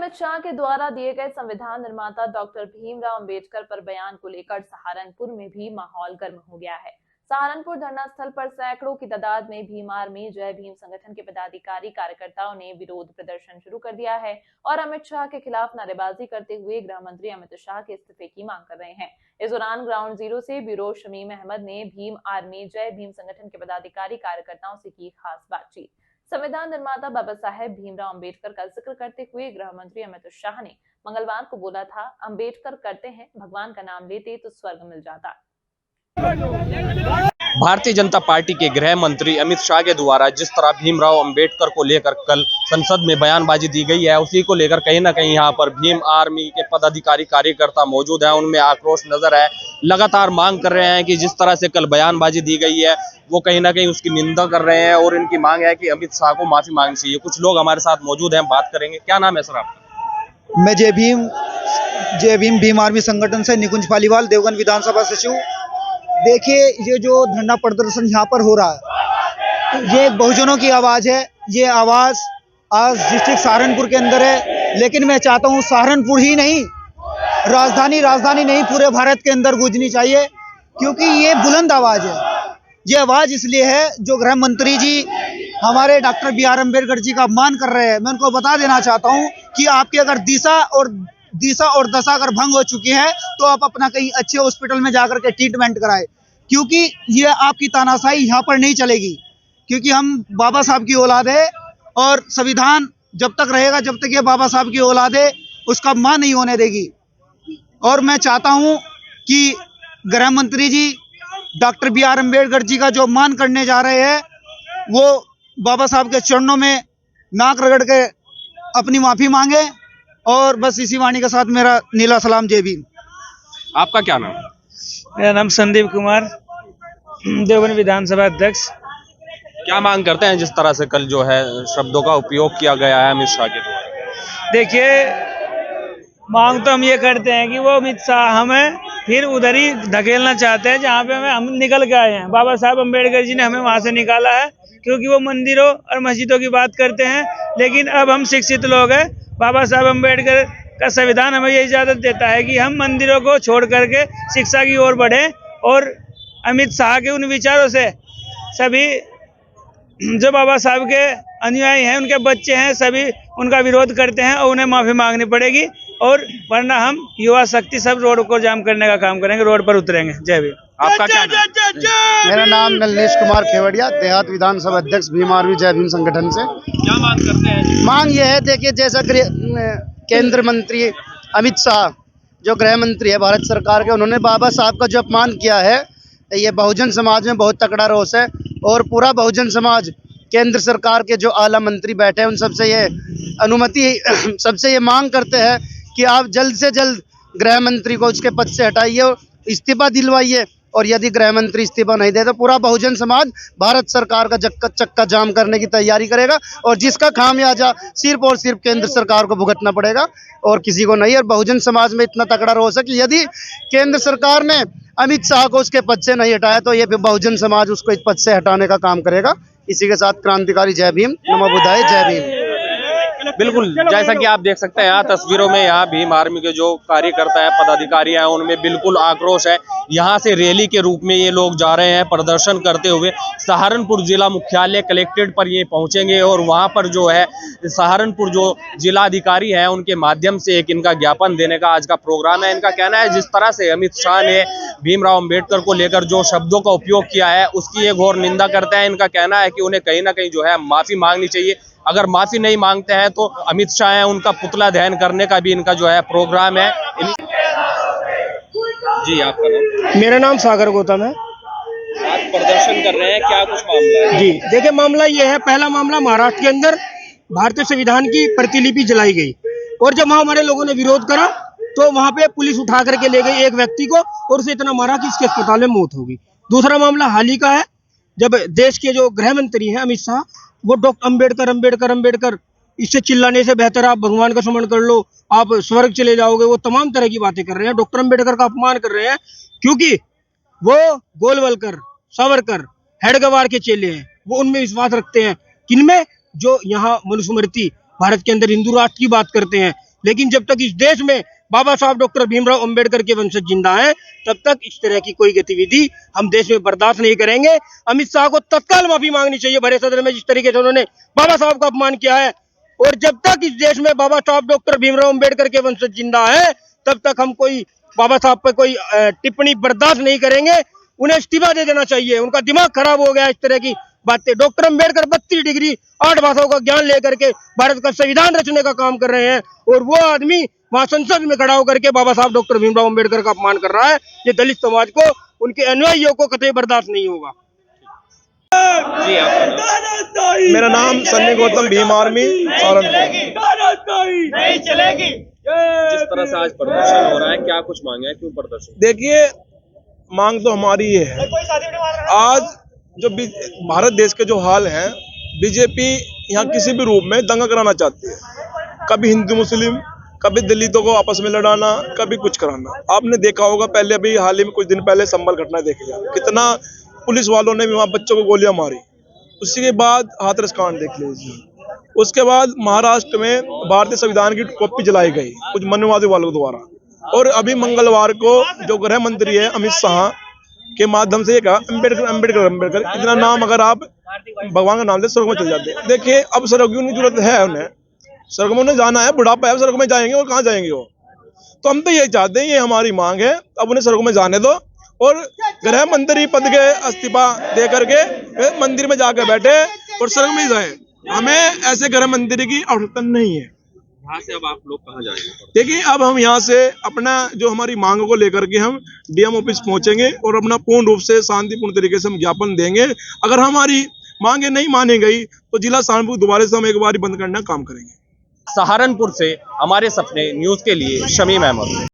अमित शाह के द्वारा दिए गए संविधान निर्माता डॉक्टर भीमराव अंबेडकर पर बयान को लेकर सहारनपुर में भी माहौल गर्म हो गया है। सहारनपुर धरना स्थल पर सैकड़ों की तादाद में भीम आर्मी जय भीम संगठन के पदाधिकारी कार्यकर्ताओं ने विरोध प्रदर्शन शुरू कर दिया है और अमित शाह के खिलाफ नारेबाजी करते हुए गृह मंत्री अमित शाह के इस्तीफे की मांग कर रहे हैं। इस दौरान ग्राउंड जीरो से ब्यूरो शमीम अहमद ने भीम आर्मी जय भीम संगठन के पदाधिकारी कार्यकर्ताओं से की खास बातचीत। संविधान निर्माता बाबा साहेब भीमराव अंबेडकर का जिक्र करते हुए गृह मंत्री अमित शाह ने मंगलवार को बोला था, अंबेडकर करते हैं, भगवान का नाम लेते तो स्वर्ग मिल जाता। भारतीय जनता पार्टी के गृह मंत्री अमित शाह के द्वारा जिस तरह भीमराव अंबेडकर को लेकर कल संसद में बयानबाजी दी गई है, उसी को लेकर कहीं ना कहीं यहाँ पर भीम आर्मी के पदाधिकारी कार्यकर्ता मौजूद हैं। उनमें आक्रोश नजर है, लगातार मांग कर रहे हैं कि जिस तरह से कल बयानबाजी दी गई है वो कहीं ना कहीं उसकी निंदा कर रहे हैं और इनकी मांग है कि अमित शाह को माफी मांगनी चाहिए। कुछ लोग हमारे साथ मौजूद हैं, बात करेंगे। क्या नाम है सर आपका? मैं जय भीम भीम आर्मी संगठन से निकुंज पालीवाल, देवगन विधानसभा सचिव। देखिए, ये जो धरना प्रदर्शन यहाँ पर हो रहा है, ये बहुजनों की आवाज़ है। ये आवाज़ आज डिस्ट्रिक्ट सहारनपुर के अंदर है, लेकिन मैं चाहता हूँ सहारनपुर ही नहीं, राजधानी नहीं, पूरे भारत के अंदर गूंजनी चाहिए, क्योंकि ये बुलंद आवाज़ है। ये आवाज़ इसलिए है, जो गृह मंत्री जी हमारे doctor B are Ambedkar ji का अपमान कर रहे हैं। मैं उनको बता देना चाहता हूँ कि आपकी अगर दिशा और दशा अगर भंग हो चुकी है तो आप अपना कहीं अच्छे हॉस्पिटल में जाकर के ट्रीटमेंट कराएं, क्योंकि ये आपकी तानाशाही यहाँ पर नहीं चलेगी। क्योंकि हम बाबा साहब की औलाद है और संविधान जब तक रहेगा, जब तक ये बाबा साहब की औलाद है, उसका मान नहीं होने देगी। और मैं चाहता हूँ कि गृह मंत्री जी doctor B are Ambedkar ji का जो अपमान करने जा रहे हैं, वो बाबा साहब के चरणों में नाक रगड़ के अपनी माफी मांगे। और बस इसी वाणी के साथ मेरा नीला सलाम, जय भीम। आपका क्या नाम है? मेरा नाम संदीप कुमार, देवगन विधानसभा अध्यक्ष। क्या मांग करते हैं जिस तरह से कल जो है शब्दों का उपयोग किया गया है अमित शाह के द्वारा? देखिए, मांग तो हम ये करते हैं कि वो अमित शाह हमें फिर उधर ही धकेलना चाहते हैं जहाँ पे हम निकल के आए हैं। बाबा साहब अम्बेडकर जी ने हमें वहाँ से निकाला है, क्योंकि वो मंदिरों और मस्जिदों की बात करते हैं। लेकिन अब हम शिक्षित लोग हैं, बाबा साहब अम्बेडकर का संविधान हमें ये इजाज़त देता है कि हम मंदिरों को छोड़ करके शिक्षा की ओर बढ़ें। और अमित शाह के उन विचारों से सभी जो बाबा साहब के अनुयायी हैं, उनके बच्चे हैं, सभी उनका विरोध करते हैं और उन्हें माफ़ी मांगनी पड़ेगी। और वरना हम युवा शक्ति सब रोड को जाम करने का काम करेंगे, रोड पर उतरेंगे। जय भीम। आपका क्या नाम? मेरा नाम नलनेश कुमार खेवड़िया, देहात विधानसभा अध्यक्ष भीम आर्मी जय भीम संगठन से। क्या मांग करते हैं? मांग ये है, देखिए, जैसा केंद्र मंत्री अमित शाह जो गृह मंत्री है भारत सरकार के, उन्होंने बाबा साहब का जो अपमान किया है, ये बहुजन समाज में बहुत तकड़ा रोष है। और पूरा बहुजन समाज केंद्र सरकार के जो आला मंत्री बैठे हैं, उन सबसे ये अनुमति सबसे ये मांग करते हैं कि आप जल्द से जल्द गृह मंत्री को उसके पद से हटाइए, इस्तीफा दिलवाइए। और यदि गृह मंत्री इस्तीफा नहीं दे तो पूरा बहुजन समाज भारत सरकार का चक्का जाम करने की तैयारी करेगा, और जिसका खामियाजा सिर्फ और सिर्फ केंद्र सरकार को भुगतना पड़ेगा और किसी को नहीं। और बहुजन समाज में इतना तकड़ा रोष है कि यदि केंद्र सरकार ने अमित शाह को उसके पद से नहीं हटाया तो ये बहुजन समाज उसको इस पद से हटाने का काम करेगा। इसी के साथ क्रांतिकारी जय भीम, नमो बुद्धाय, जय भीम। बिल्कुल, जैसा कि आप देख सकते हैं यहाँ तस्वीरों में, यहाँ भीम आर्मी के जो कार्यकर्ता है, पदाधिकारी हैं, उनमें बिल्कुल आक्रोश है। यहाँ से रैली के रूप में ये लोग जा रहे हैं प्रदर्शन करते हुए। सहारनपुर जिला मुख्यालय कलेक्ट्रेट पर ये पहुंचेंगे और वहाँ पर जो है सहारनपुर जो जिला अधिकारी है उनके माध्यम से एक इनका ज्ञापन देने का आज का प्रोग्राम है। इनका कहना है जिस तरह से अमित शाह ने भीमराव अम्बेडकर को लेकर जो शब्दों का उपयोग किया है उसकी ये घोर निंदा करते हैं। इनका कहना है कि उन्हें कहीं ना कहीं जो है माफी मांगनी चाहिए। अगर माफी नहीं मांगते हैं तो अमित शाह है उनका पुतला दहन करने का भी इनका जो है प्रोग्राम है। जी, आपका नाम? मेरा नाम सागर गौतम है। आज प्रदर्शन कर रहे हैं, क्या कुछ मामला है? जी, देखिए, मामला ये है, पहला मामला महाराष्ट्र के अंदर भारतीय संविधान की प्रतिलिपि जलाई गई और जब वहाँ हमारे लोगों ने विरोध करा तो वहाँ पे पुलिस उठा करके ले गई एक व्यक्ति को और उसे इतना मारा कि इसके अस्पताल में मौत हो गई। दूसरा मामला हाल ही का है, जब देश के जो गृह मंत्री हैं अमित शाह, वो डॉक्टर अम्बेडकर इससे चिल्लाने से बेहतर आप भगवान का स्मरण कर लो, आप स्वर्ग चले जाओगे, वो तमाम तरह की बातें कर रहे हैं। डॉक्टर अम्बेडकर का अपमान कर रहे हैं, क्योंकि वो गोलवलकर, सावरकर, हेडगेवार के चेले हैं। वो उनमें विश्वास रखते हैं, किनमें? जो यहाँ मनुस्मृति भारत के अंदर हिंदू राष्ट्र की बात करते हैं, लेकिन जब तक इस देश में बाबा साहब डॉक्टर भीमराव अंबेडकर के वंशज जिंदा हैं, तब तक इस तरह की कोई गतिविधि हम देश में बर्दाश्त नहीं करेंगे। अमित शाह को तत्काल माफी मांगनी चाहिए भरे सदन में जिस तरीके से उन्होंने बाबा साहब का अपमान किया है। और जब तक इस देश में बाबा साहब डॉक्टर भीमराव अंबेडकर के वंशज जिंदा है, तब तक हम कोई बाबा साहब पे कोई टिप्पणी बर्दाश्त नहीं करेंगे। उन्हें इस्तीफा दे देना चाहिए, उनका दिमाग खराब हो गया इस तरह की बातें। डॉक्टर अंबेडकर 32 डिग्री 8 भाषाओं का ज्ञान लेकर के भारत का संविधान रचने का काम कर रहे हैं, और वो आदमी वहां संसद में खड़ा होकर के बाबा साहब डॉक्टर भीमराव अंबेडकर का अपमान कर रहा है। ये दलित समाज को, उनके अनुयायियों को कतई बर्दाश्त नहीं होगा। जी आपका मेरा नाम सन्नी गौतम, भीम आर्मी सहारनपुर। जिस तरह से आज प्रदर्शन हो रहा है, क्या कुछ मांगे हैं, क्यों प्रदर्शन? देखिए, मांग तो हमारी ये है, आज जो भारत देश के जो हाल हैं, बीजेपी यहाँ किसी भी रूप में दंगा कराना चाहती है। कभी हिंदू मुस्लिम, कभी दलितों को आपस में लड़ाना, कभी कुछ कराना। आपने देखा होगा पहले, अभी हाल ही में कुछ दिन पहले संभल घटना देखी, कितना पुलिस वालों ने भी वहाँ बच्चों को गोलियां मारी। उसी के बाद हाथरस कांड देख लीजिए। उसके बाद महाराष्ट्र में भारतीय संविधान की कॉपी जलाई गई कुछ मनवादी वालों द्वारा। और अभी मंगलवार को जो गृह मंत्री है अमित शाह के माध्यम से ये कहा अम्बेडकर अम्बेडकर अम्बेडकर, इतना नाम अगर आप भगवान का नाम दे स्वर्ग में चले जाते हैं। देखिए, अब स्वर्ग की जरूरत है, उन्हें स्वर्ग में उन्हें जाना है, बुढ़ापा है, स्वर्ग में जाएंगे और कहाँ जाएंगे वो। तो हम तो ये चाहते हैं, ये हमारी मांग है, अब उन्हें स्वर्ग में जाने दो और गृह मंत्री पद के इस्तीफा दे करके मंदिर में जाकर बैठे और स्वर्ग में जाए। हमें ऐसे गृह मंत्री की आवश्यकता नहीं है। यहाँ से अब आप लोग कहाँ जाएंगे? देखिए, अब हम यहाँ से अपना जो हमारी मांगों को लेकर के हम डीएम ऑफिस पहुंचेंगे और अपना पूर्ण रूप से शांतिपूर्ण तरीके से हम ज्ञापन देंगे। अगर हमारी मांगे नहीं मानी गई तो जिला सहारनपुर दोबारा से हम एक बार बंद करने का काम करेंगे। सहारनपुर से हमारे सपने न्यूज के लिए शमीम अहमद।